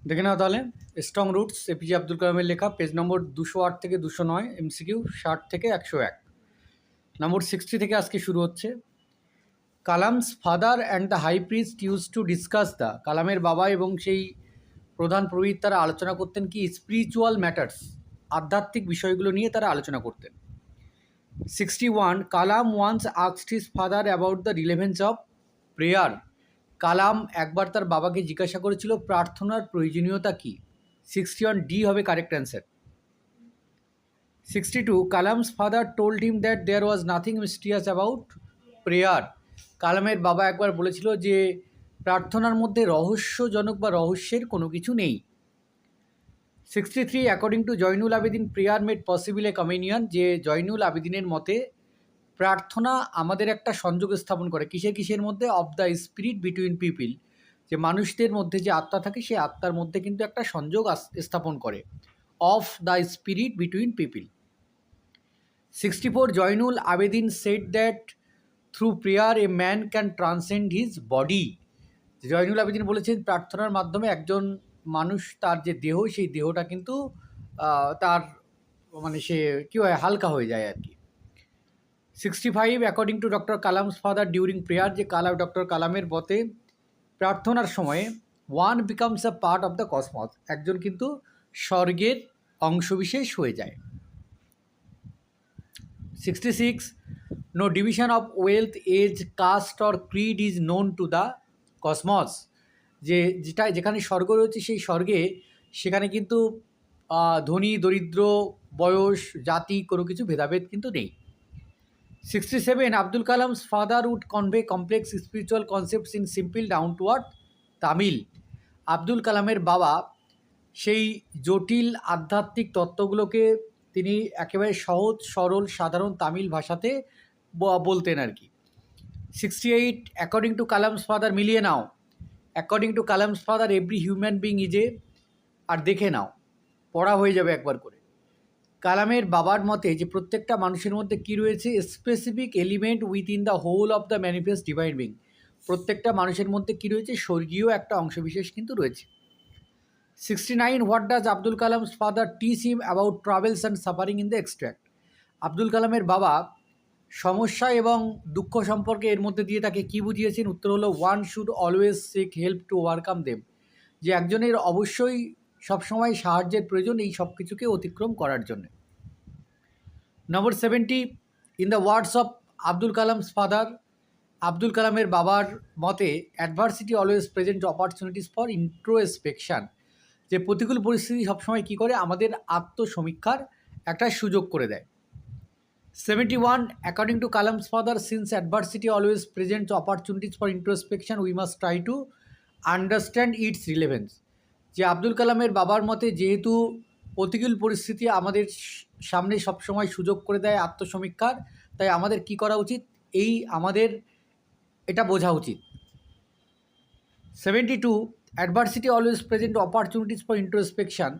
দেখে নাও তাহলে। Strong roots, APJ Abdul কালামের লেখা, পেজ নম্বর 208 থেকে 209, এমসিকিউ 60 থেকে 101, নম্বর 60 থেকে আজকে শুরু হচ্ছে। Kalam's father and the high priest use to discuss the, কালামের বাবা এবং সেই প্রধান পুরোহিত তারা আলোচনা করতেন কি? স্পিরিচুয়াল ম্যাটার্স, আধ্যাত্মিক বিষয়গুলো নিয়ে তারা আলোচনা করতেন। 61, Kalam once asked his father about the relevance of prayer, Kalam একবার তার বাবাকে জিজ্ঞাসা করেছিল প্রার্থনার প্রয়োজনীয়তা কী। 61 ডি হবে correct answer. 62, Kalam's father told him that there was nothing mysterious about prayer, কালামের বাবা একবার বলেছিল যে প্রার্থনার মধ্যে রহস্যজনক বা রহস্যের কোনো কিছু নেই। 63, according to Zainul Abedin prayer made possible a communion, যে জয়নুল আবেদিনের মতে প্রার্থনা আমাদের একটা সংযোগ স্থাপন করে কিসের কিসের মধ্যে? Of the spirit between people, যে মানুষদের মধ্যে যে আত্মা থাকে সেই আত্মার মধ্যে কিন্তু একটা সংযোগ স্থাপন করে। Of the spirit between people. 64, Zainul Abedin said that through prayer a man can transcend his body, Zainul Abedin বলেছেন প্রার্থনার মাধ্যমে একজন মানুষ তার যে দেহ সেই দেহটা কিন্তু তার মানে সে কী হয়, হালকা হয়ে যায় আর কি। 65, according to doctor Kalam's father during prayer, যে ডক্টর কালামের মতে প্রার্থনার সময়ে one becomes a part of the cosmos, একজন কিন্তু স্বর্গের অংশবিশেষ হয়ে যায়। 66, no division of wealth, age, caste or creed is known to the cosmos, যে যেখানে স্বর্গ রয়েছে সেই স্বর্গে সেখানে কিন্তু ধনী দরিদ্র, বয়স, জাতি কোনো কিছু ভেদাভেদ কিন্তু নেই। 67, Abdul Kalam's father would convey complex spiritual concepts in simple down to earth Tamil, Abdul কালামের বাবা সেই জটিল আধ্যাত্মিক তত্ত্বগুলোকে তিনি একেবারে সহজ সরল সাধারণ তামিল ভাষাতে বলতেন আর কি। 68, অ্যাকর্ডিং টু কালামস ফাদার, মিলিয়ে নাও, according to Kalam's father every human being is a, আর দেখে নাও, পড়া হয়ে যাবে একবার করে। কালামের বাবার মতে যে প্রত্যেকটা মানুষের মধ্যে কী রয়েছে? Specific element within the whole of the manifest divine being, প্রত্যেকটা মানুষের মধ্যে কী রয়েছে? স্বর্গীয় একটা অংশবিশেষ কিন্তু রয়েছে। 69, what does Abdul Kalam's father teach him about travels and suffering in the extract, Abdul কালামের বাবা সমস্যা এবং দুঃখ সম্পর্কে এর মধ্যে দিয়ে তাকে কী বুঝিয়েছেন? উত্তর হলো one should always sick help to overcome them, যে একজনের অবশ্যই সবসময় সাহায্যের প্রয়োজন এই সব কিছুকে অতিক্রম করার জন্য। নম্বর 70, in the words of Abdul Kalam's father, Abdul কালামের বাবার মতে adversity always present opportunities for introspection, যে প্রতিকূল পরিস্থিতি সবসময় কী করে? আমাদের আত্মসমীক্ষার একটা সুযোগ করে দেয়। 71, according to Kalam's father since adversity always presents opportunities for introspection we must try to understand it's relevance, যে আব্দুল কালামের বাবার মতে যেহেতু প্রতিকূল পরিস্থিতি আমাদের সামনে সবসময় সুযোগ করে দেয় আত্মসমীক্ষার, তাই আমাদের কি করা উচিত? আমাদের এটা বোঝা উচিত। 72, adversity always present opportunities for introspection,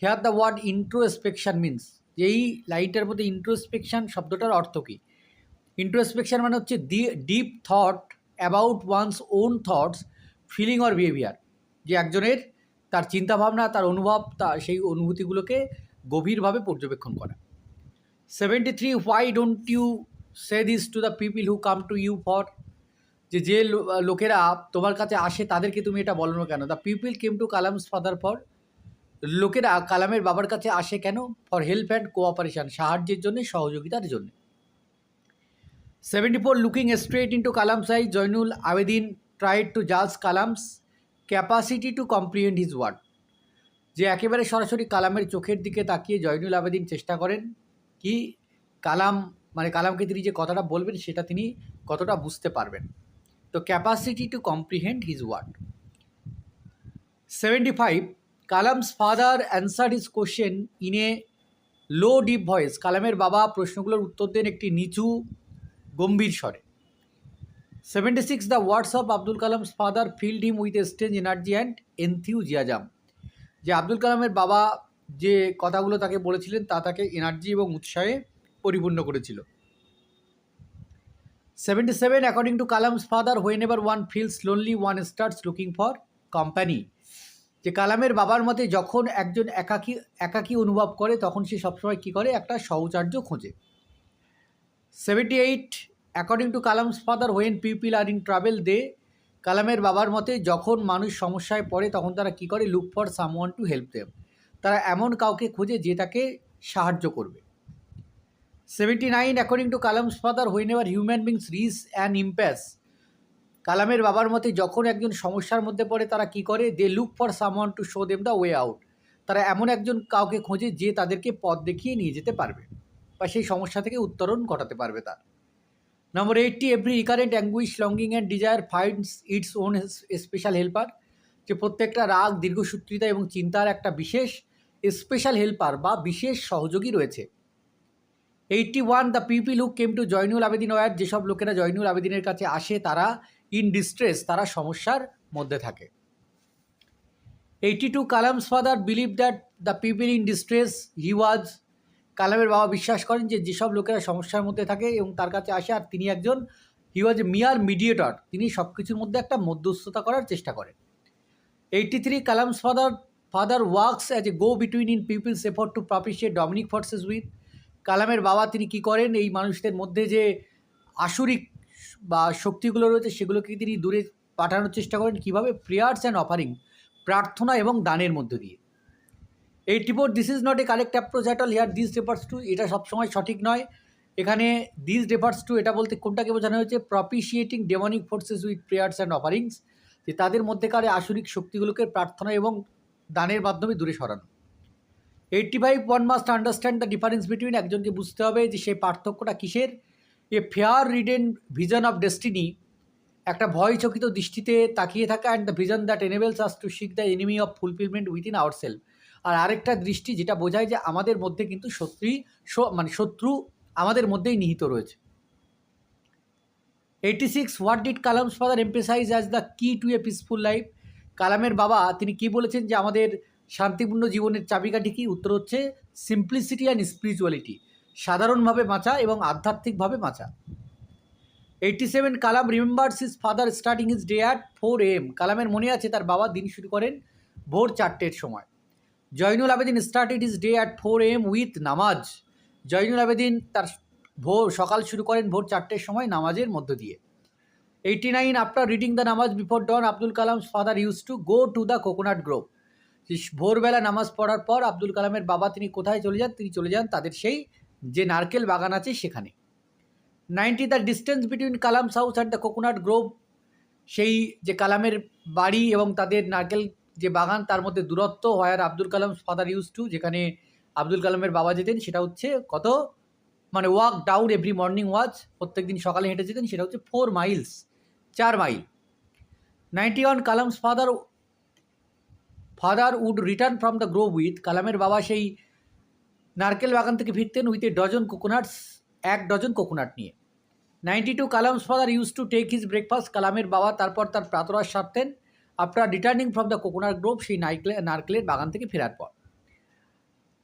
here the word introspection means, যে এই লাইনটার মধ্যে ইন্ট্রোস্পেকশন শব্দটার অর্থ কী? ইন্ট্রোস্পেকশন মানে হচ্ছে deep thought about one's own thoughts, feeling or behaviour, যে একজনের তার চিন্তাভাবনা, তার অনুভব, সেই অনুভূতিগুলোকে গভীরভাবে পর্যবেক্ষণ করা। 73, why don't you say this to the people who come to you for, যে লোকেরা তোমার কাছে আসে তাদেরকে তুমি এটা বলো না কেন? The people came to Kalam's father for, লোকেরা কালামের বাবার কাছে আসে কেন? ফর হেল্প অ্যান্ড কোঅপারেশন, সাহায্যের জন্য, সহযোগিতার জন্য। 74, looking straight into Kalam's eye, Jainulabdeen tried to জাজ Kalam's capacity to comprehend his word, যে একেবারে সরাসরি কালামের চোখের দিকে তাকিয়ে জয়নুল আবেদিন চেষ্টা করেন কি কালামকে তিনি যে কথাটা বলবেন সেটা তিনি কতটা বুঝতে পারবেন। তো capacity to comprehend his word. 75, Kalam's father answered his question in a low deep voice, কালামের বাবা প্রশ্নগুলোর উত্তর দেন একটি নিচু গম্ভীর স্বরে। 76, the words of Abdul Kalam's father filled him with a strange energy and enthusiasm, যে আব্দুল কালামের বাবা যে কথাগুলো তাকে বলেছিলেন তা তাকে এনার্জি এবং উৎসাহে পরিপূর্ণ করেছিল। 77, according to Kalam's father when ever one feels lonely one starts looking for company, যে কালামের বাবার মতে যখন একজন একাকী অনুভব করে তখন সে সবসময় কী করে, একটা সহচর্য খোঁজে। 78 according to Kalam's father when people are in trouble they, কালামের বাবার মতে যখন মানুষ সমস্যায় পড়ে তখন তারা কী করে, look for someone to help them, তারা এমন কাউকে খোঁজে যে তাকে সাহায্য করবে। 79 according to Kalam's father whenever human beings reach an impasse, কালামের বাবার মতে যখন একজন সমস্যার মধ্যে পড়ে তারা কী করে, they look for someone to show them the way out, তারা এমন একজন কাউকে খোঁজে যে তাদেরকে পথ দেখিয়ে নিয়ে যেতে পারবে বা সেই সমস্যা থেকে উত্তরণ ঘটাতে পারবে তার। নম্বর 80 every recurrent anguish longing and desire finds its own special helper, যে প্রত্যেকটা রাগ, দীর্ঘসূত্রিতা এবং চিন্তার একটা বিশেষ স্পেশাল হেল্পার বা বিশেষ সহযোগী রয়েছে। 81 the people who came to Zainul Abedin were, যেসব লোকেরা জয়নুল আবেদিনের কাছে আসে তারা ইন ডিস্ট্রেস, তারা সমস্যার মধ্যে থাকে। 82 Kalam's father believe that the people in distress he was, কালামের বাবা বিশ্বাস করেন যে যেসব লোকেরা সমস্যার মধ্যে থাকে এবং তার কাছে আসে আর তিনি একজন, হি ওয়াজ এ মিয়ার মিডিয়েটর, তিনি সব কিছুর মধ্যে একটা মধ্যস্থতা করার চেষ্টা করেন। 83 Kalam's father works as a go between in people's effort to propitiate demonic forces with, কালামের বাবা তিনি কী করেন, এই মানুষদের মধ্যে যে আসুরিক বা শক্তিগুলো রয়েছে সেগুলোকে তিনি দূরে পাঠানোর চেষ্টা করেন। কীভাবে? প্রেয়ার্স অ্যান্ড অফারিং, প্রার্থনা এবং দানের মধ্য দিয়ে। 84 this is not a correct approach at all here, this refers to, এটা সবসময় সঠিক নয়। এখানে দিস রেফার্স টু এটা বলতে কোনটাকে বোঝানো হয়েছে, propitiating demonic forces with prayers and offerings, যে তাদের মধ্যেকার আসুরিক শক্তিগুলোকে প্রার্থনা এবং দানের মাধ্যমে দূরে সরানো। 85 one must understand the difference between, একজনকে বুঝতে হবে যে সেই পার্থক্যটা কিসের। A fear ridden vision of destiny, একটা ভয়চকিত দৃষ্টিতে তাকিয়ে থাকা, and the vision that enables us to seek the enemy of fulfilment within our self, আর আরেকটা দৃষ্টি যেটা বোঝায় যে আমাদের মধ্যে কিন্তু শত্রু আমাদের মধ্যেই নিহিত রয়েছে। 86 what did Kalam's father emphasise as the কি টু এ পিসফুল লাইফ, কালামের বাবা তিনি কি বলেছেন যে আমাদের শান্তিপূর্ণ জীবনের চাবিকাঠি কি? উত্তর হচ্ছে সিম্পলিসিটি অ্যান্ড স্পিরিচুয়ালিটি, সাধারণভাবে বাঁচা এবং আধ্যাত্মিকভাবে বাঁচা। 87 Kalam remembers his father starting his day at 4 AM, কালামের মনে আছে তার বাবা দিন শুরু করেন ভোর 4টের সময়। Zainul Abedin started his day at 4 AM with namaz, Zainul Abedin তার সকাল শুরু করেন ভোর 4টের সময় নামাজের মধ্য দিয়ে। 89 after reading the namaz before dawn, Abdul Kalam's father use to go to the coconut grove, ভোরবেলা নামাজ পড়ার পর আব্দুল কালামের বাবা তিনি কোথায় চলে যান? তিনি চলে যান তাদের সেই যে নারকেল বাগান আছে সেখানে। 90 the distance between Kalam's house and the coconut grove, সেই যে কালামের বাড়ি এবং তাদের নারকেল যে বাগান তার মধ্যে দূরত্ব, where Abdul Kalam's father use to, যেখানে আব্দুল কালামের বাবা যেতেন সেটা হচ্ছে কত, মানে walk down every morning was, প্রত্যেক দিন সকালে হেঁটে যেতেন, সেটা হচ্ছে 4 miles, 4 mile. 91 Kalam's father would return from the grove with, কালামের বাবা সেই নারকেল বাগান থেকে ফিরতেন with a dozen coconuts, 1 dozen coconut নিয়ে। 92 Kalam's father use to take his breakfast, কালামের বাবা তারপর তার প্রাতরাশ সারতেন after returning from the coconut grove, সেই নারকেলের বাগান থেকে ফেরার পর।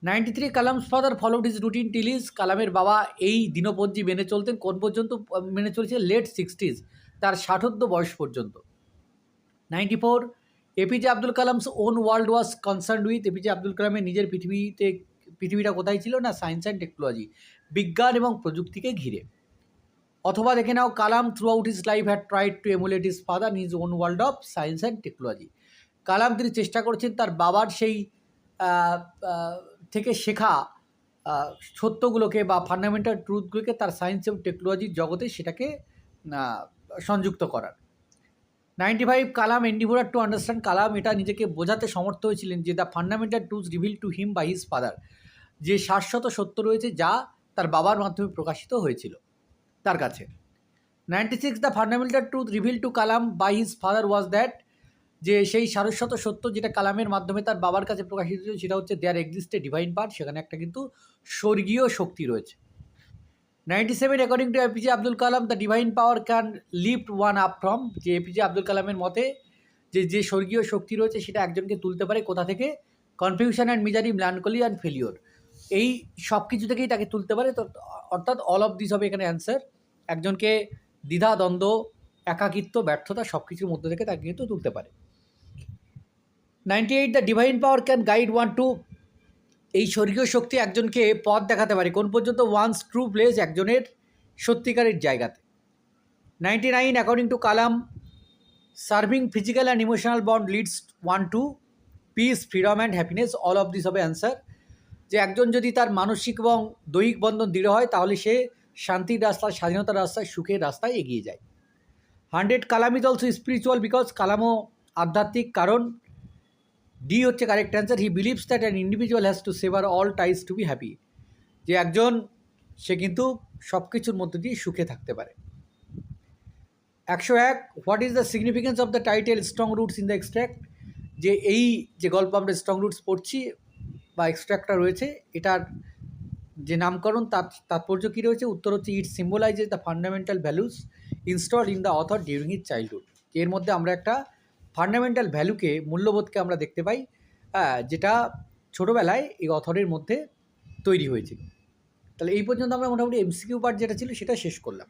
93 Kalam's father followed his routine till his, কালামের বাবা এই দিনপঞ্জি মেনে চলতেন কোন পর্যন্ত মেনে চলছে? লেট 60s, তার 60th বয়স পর্যন্ত। 94 APJ Abdul Kalam's on world was concerned with, APJ Abdul কালামের নিজের পৃথিবীটা কোথায় ছিল না? সায়েন্স অ্যান্ড টেকনোলজি, বিজ্ঞান এবং প্রযুক্তিকে ঘিরে। অথবা দেখে নাও, Kalam throughout his life had tried to emulate his father in his own world of science and technology, Kalam তিনি চেষ্টা করেছেন তার বাবার সেই থেকে শেখা সত্যগুলোকে বা ফান্ডামেন্টাল ট্রুথগুলোকে তার সায়েন্স এবং টেকনোলজির জগতে সেটাকে সংযুক্ত করার। 95 কালাম এন্ডিভোরার টু আন্ডারস্ট্যান্ড, কালাম এটা নিজেকে বোঝাতে সমর্থ হয়েছিলেন যে the fundamental truth reveal to him by his father, যে শাশ্বত সত্য রয়েছে যা তার বাবার মাধ্যমে প্রকাশিত হয়েছিল তার কাছে। 96 the fundamental truth reveal to Kalam by his father was that, যে সেই শাশ্বত সত্য যেটা কালামের মাধ্যমে তার বাবার কাছে প্রকাশিত হয়েছিল সেটা হচ্ছে there exist a divine part, সেখানে একটা কিন্তু স্বর্গীয় শক্তি রয়েছে। 97 according to APJ Abdul Kalam the divine power can lift one up from, যে এপিজে আব্দুল কালামের মতে যে স্বর্গীয় শক্তি রয়েছে সেটা একজনকে তুলতে পারে কোথা থেকে? Confusion and misery, melancholy and failure, এই সব কিছু থেকেই তাকে তুলতে পারে। তো অর্থাৎ অল অফ দিস হবে এখানে অ্যান্সার, একজনকে দ্বিধা, দ্বন্দ্ব, একাকিত্ব, ব্যর্থতা সব কিছুর মধ্যে থেকে তাকে কিন্তু তুলতে পারে। 98 the divine power can guide one to, এই স্বর্গীয় শক্তি একজনকে পথ দেখাতে পারে কোন পর্যন্ত, ওয়ান্স ট্রু প্লেস, একজনের সত্যিকারের জায়গাতে। 99 according to Kalam, serving physical and emotional bond leads one to peace, freedom and happiness, all of this হবে অ্যান্সার। যে একজন যদি তার মানসিক এবং দৈহিক বন্ধন দৃঢ় হয় তাহলে সে শান্তির রাস্তায়, স্বাধীনতার রাস্তায়, সুখের রাস্তায় এগিয়ে যায়। 100 Kalam is also spiritual because, কালামও আধ্যাত্মিক কারণ ডি হচ্ছে correct answer. He believes that an individual has to sever all ties to be happy, যে একজন সে কিন্তু সব কিছুর মধ্যে দিয়ে সুখে থাকতে পারে। 101 what is the significance of the title strong roots in the extract, যে এই যে গল্প আমরা স্ট্রং রুটস পড়ছি বা এক্সট্র্যাক্টটা রয়েছে এটার যে নামকরণ তার তাৎপর্য কী রয়েছে, উত্তর হচ্ছে it symbolizes the fundamental values installed in the author during his childhood. এর মধ্যে আমরা একটা ফান্ডামেন্টাল ভ্যালুকে, মূল্যবোধকে আমরা দেখতে পাই যেটা ছোটোবেলায় এই অথরের মধ্যে তৈরি হয়েছিল। তাহলে এই পর্যন্ত আমরা মোটামুটি এমসিকিউ পার্ট যেটা ছিল সেটা শেষ করলাম।